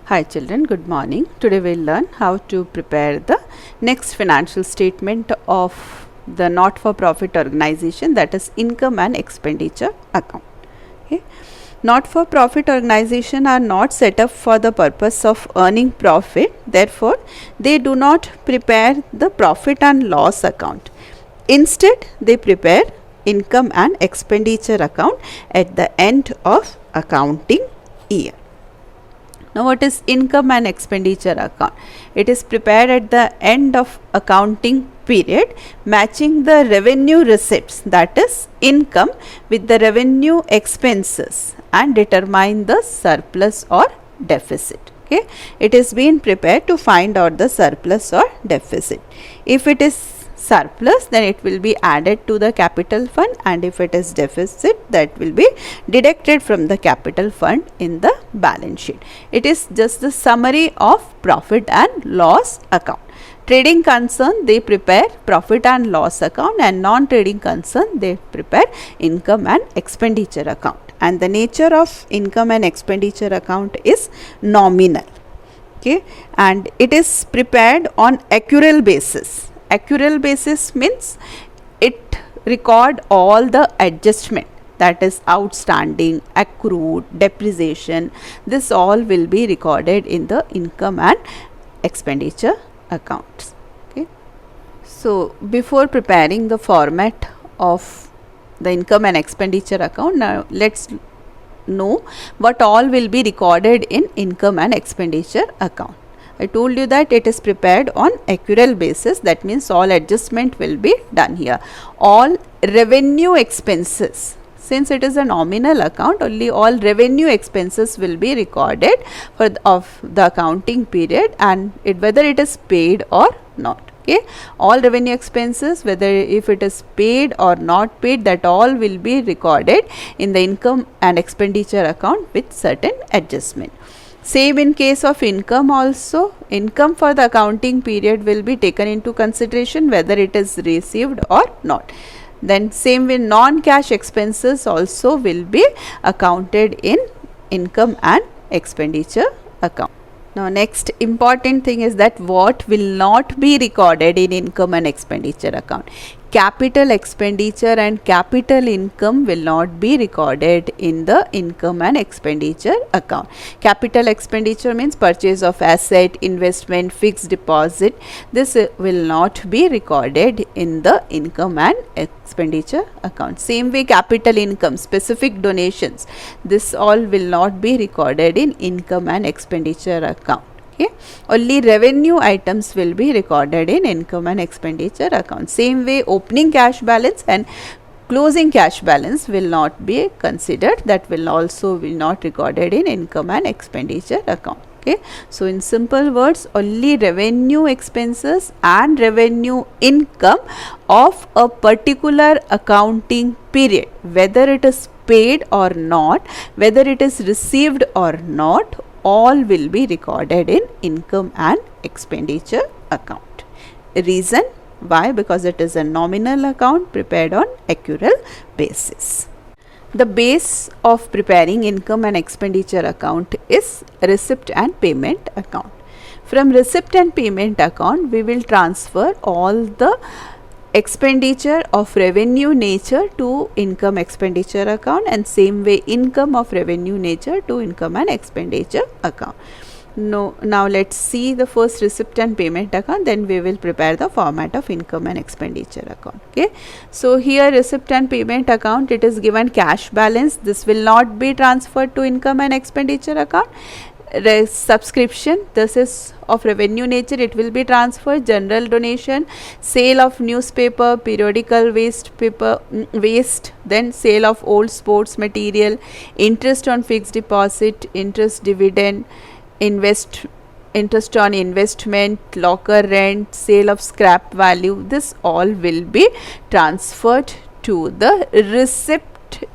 Hi children, good morning. Today we'll learn how to prepare the next financial statement of the not-for-profit organization, that is income and expenditure account. Okay. Not-for-profit organization are not set up for the purpose of earning profit. Therefore, they do not prepare the profit and loss account. Instead, they prepare income and expenditure account at the end of accounting year. Now, what is income and expenditure account? It is prepared at the end of accounting period, matching the revenue receipts, that is income, with the revenue expenses and determine the surplus or deficit. Okay, it is being prepared to find out the surplus or deficit. If it is surplus, then it will be added to the capital fund, and if it is deficit, that will be deducted from the capital fund in the balance sheet. It is just the summary of profit and loss account. Trading concern, they prepare profit and loss account, and non-trading concern, they prepare income and expenditure account. And the nature of income and expenditure account is nominal. Okay, and it is prepared on accrual basis. Accrual basis means it record all the adjustment, that is outstanding, accrued, depreciation. This all will be recorded in the income and expenditure accounts. Okay. So before preparing the format of the income and expenditure account, now let's know what all will be recorded in income and expenditure account. I told you that it is prepared on accrual basis. That means all adjustment will be done here. All revenue expenses, since it is a nominal account, only all revenue expenses will be recorded for of the accounting period, and whether it is paid or not. Okay, all revenue expenses, whether if it is paid or not paid, that all will be recorded in the income and expenditure account with certain adjustment. Same in case of income also. Income for the accounting period will be taken into consideration whether it is received or not. Then same with non-cash expenses also will be accounted in income and expenditure account. Now next important thing is that what will not be recorded in income and expenditure account. Capital expenditure and capital income will not be recorded in the income and expenditure account. Capital expenditure means purchase of asset, investment, fixed deposit. This will not be recorded in the income and expenditure account. Same way capital income, specific donations, this all will not be recorded in income and expenditure account. Okay. Only revenue items will be recorded in income and expenditure account. Same way opening cash balance and closing cash balance will not be considered. That will also be not recorded in income and expenditure account. Okay. So in simple words, only revenue expenses and revenue income of a particular accounting period, whether it is paid or not, whether it is received or not, all will be recorded in income and expenditure account. Reason why? Because it is a nominal account prepared on accrual basis. The base of preparing income and expenditure account is receipt and payment account. From receipt and payment account, we will transfer all the expenditure of revenue nature to income expenditure account, and same way income of revenue nature to income and expenditure account. Now let's see the first receipt and payment account, then we will prepare the format of income and expenditure account. Okay, so here receipt and payment account, it is given cash balance. This will not be transferred to income and expenditure account. Subscription, this is of revenue nature, it will be transferred. General donation, sale of newspaper, periodical waste, then sale of old sports material, interest on fixed deposit, interest dividend, interest on investment, locker rent, sale of scrap value. This all will be transferred to the receipt,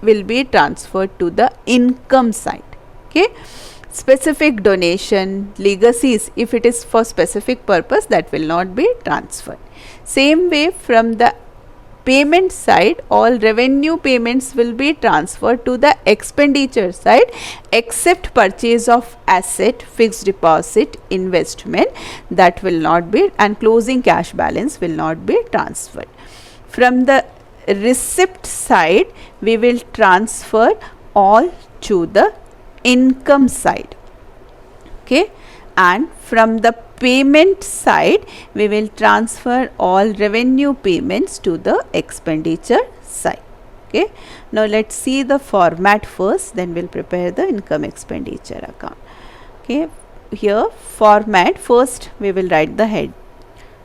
will be transferred to the income side. Okay. Specific donation, legacies, if it is for specific purpose, that will not be transferred. Same way from the payment side, all revenue payments will be transferred to the expenditure side except purchase of asset, fixed deposit, investment, that will not be, and closing cash balance will not be transferred. From the receipt side, we will transfer all to the income side. Okay, and from the payment side, we will transfer all revenue payments to the expenditure side. Okay, now let's see the format first, then we'll prepare the income expenditure account. Okay, here format, first we will write the head.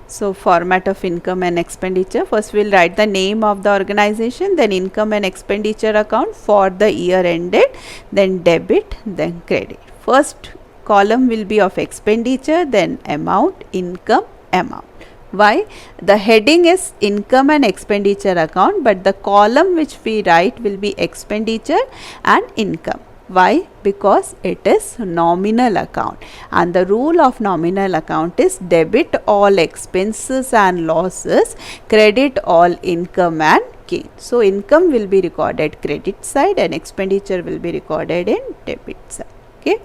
So format of income and expenditure, first we will write the name of the organization, then income and expenditure account for the year ended, then debit, then credit. First column will be of expenditure, then amount, income, amount. Why? The heading is income and expenditure account, but the column which we write will be expenditure and income. Why? Because it is nominal account, and the rule of nominal account is debit all expenses and losses, credit all income and gain. So income will be recorded credit side and expenditure will be recorded in debit side. Okay,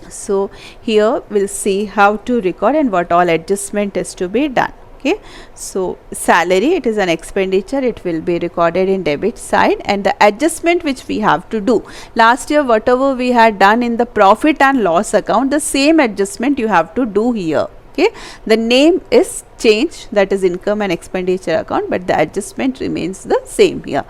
so here we'll see how to record and what all adjustment is to be done. Okay, so salary, it is an expenditure, it will be recorded in debit side, and the adjustment which we have to do, last year whatever we had done in the profit and loss account, the same adjustment you have to do here. Okay, the name is changed, that is income and expenditure account, but the adjustment remains the same here.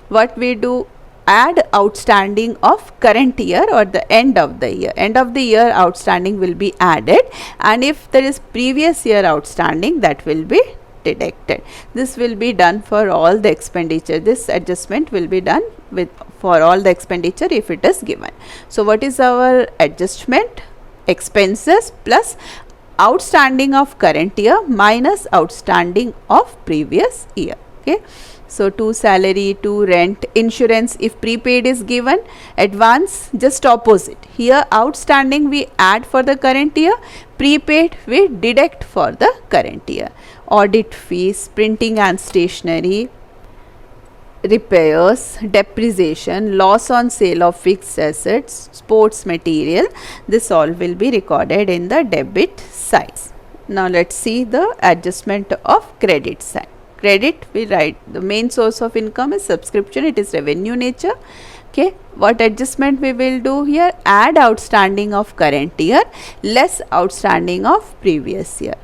What we do, add outstanding of current year or the end of the year. End of the year outstanding will be added, and if there is previous year outstanding, that will be deducted. This will be done for all the expenditure. This adjustment will be done with for all the expenditure if it is given. So what is our adjustment? Expenses plus outstanding of current year minus outstanding of previous year. Okay, so to salary, to rent, insurance if prepaid is given, advance just opposite. Here outstanding we add for the current year, prepaid we deduct for the current year. Audit fees, printing and stationery, repairs, depreciation, loss on sale of fixed assets, sports material, this all will be recorded in the debit side. Now let's see the adjustment of credit side. Credit, we write the main source of income is subscription, it is revenue nature. Okay, what adjustment we will do here? Add outstanding of current year less outstanding of previous year.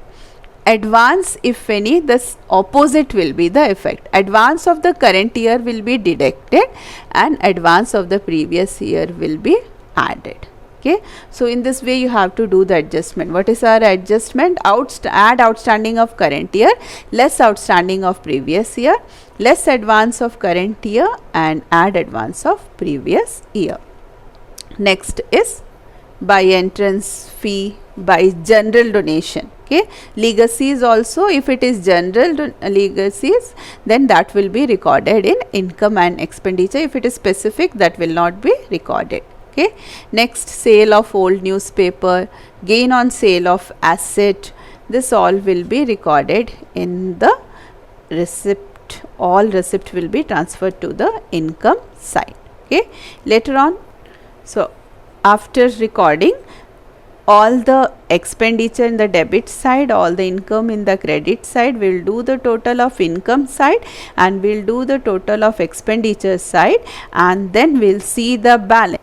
Advance, if any, this opposite will be the effect. Advance of the current year will be deducted and advance of the previous year will be added. Okay, so in this way you have to do the adjustment. What is our adjustment? Add outstanding of current year less outstanding of previous year, less advance of current year and add advance of previous year. Next is by entrance fee, by general donation. Okay, legacies also, if it is general legacies, then that will be recorded in income and expenditure. If it is specific, that will not be recorded. Okay, next sale of old newspaper, gain on sale of asset, this all will be recorded in the receipt. All receipt will be transferred to the income side. Okay, later on, so after recording all the expenditure in the debit side, all the income in the credit side, we will do the total of income side and we will do the total of expenditure side, and then we will see the balance.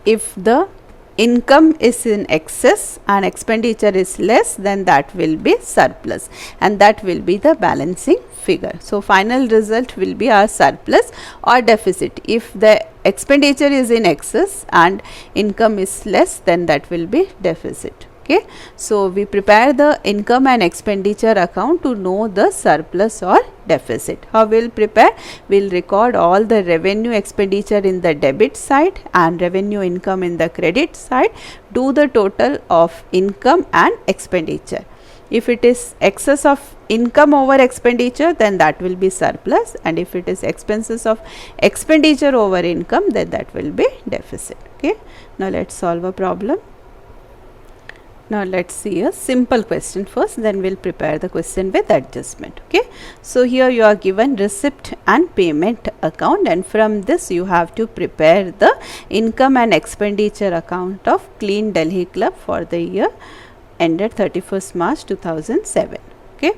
If the income is in excess and expenditure is less, then that will be surplus and that will be the balancing figure. So final result will be our surplus or deficit. If the expenditure is in excess and income is less, then that will be deficit. Okay, so we prepare the income and expenditure account to know the surplus or deficit. How we'll prepare? We'll record all the revenue expenditure in the debit side and revenue income in the credit side, do the total of income and expenditure. If it is excess of income over expenditure, then that will be surplus, and if it is expenses of expenditure over income, then that will be deficit. Okay, now let's solve a problem. Now let's see a simple question first, then we'll prepare the question with adjustment. Okay, so here you are given receipt and payment account, and from this you have to prepare the income and expenditure account of Clean Delhi Club for the year ended 31st March 2007. Okay,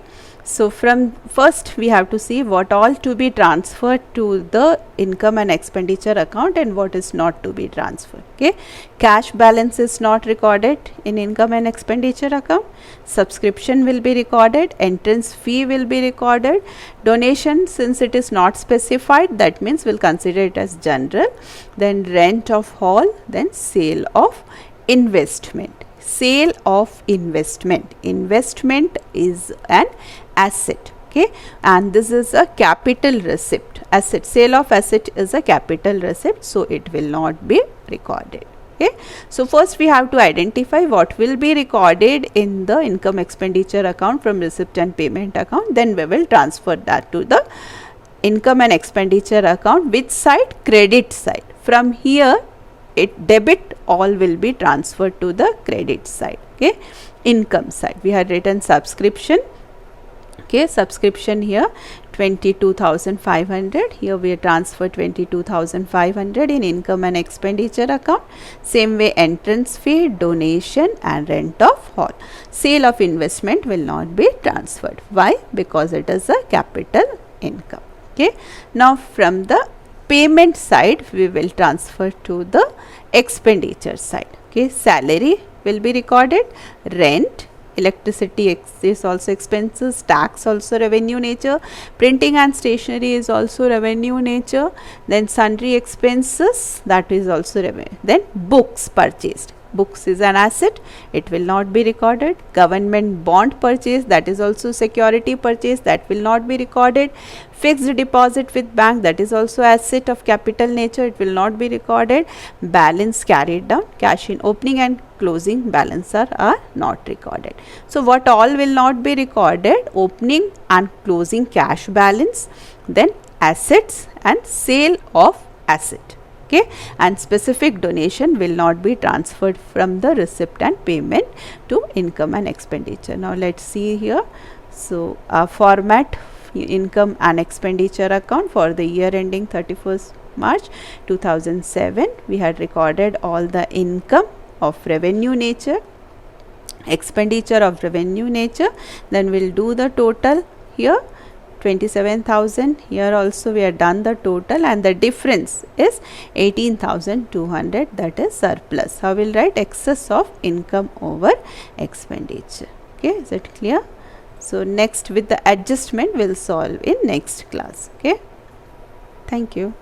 so from first we have to see what all to be transferred to the income and expenditure account and what is not to be transferred. Okay, cash balance is not recorded in income and expenditure account. Subscription will be recorded, entrance fee will be recorded, donation, since it is not specified, that means we'll consider it as general, then rent of hall, then sale of investment. Sale of investment is an asset. Okay, and this is a capital receipt. Asset, sale of asset is a capital receipt, so it will not be recorded. Okay, so first we have to identify what will be recorded in the income expenditure account from receipt and payment account, then we will transfer that to the income and expenditure account. Which side? Credit side. From here it debit all will be transferred to the credit side. Okay, income side we had written subscription. Okay, subscription here 22,500, here we transfer 22,500 in income and expenditure account. Same way entrance fee, donation and rent of hall. Sale of investment will not be transferred. Why? Because it is a capital income. Okay, now from the payment side we will transfer to the expenditure side. Okay, salary will be recorded, rent, electricity is also expenses, tax also revenue nature, printing and stationery is also revenue nature, then sundry expenses, that is also revenue, then books purchased. Books is an asset, it will not be recorded. Government bond purchase, that is also security purchase, that will not be recorded. Fixed deposit with bank, that is also asset of capital nature, it will not be recorded. Balance carried down, cash in opening and closing balance are not recorded. So what all will not be recorded? Opening and closing cash balance, then assets and sale of asset. Okay, and specific donation will not be transferred from the receipt and payment to income and expenditure. Now let's see here. So format income and expenditure account for the year ending 31st March 2007. We had recorded all the income of revenue nature, expenditure of revenue nature, then we'll do the total here 27,000. Here also we have done the total and the difference is 18,200, that is surplus. How will write? Excess of income over expenditure. Okay, is it clear? So next with the adjustment we'll solve in next class. Okay, thank you.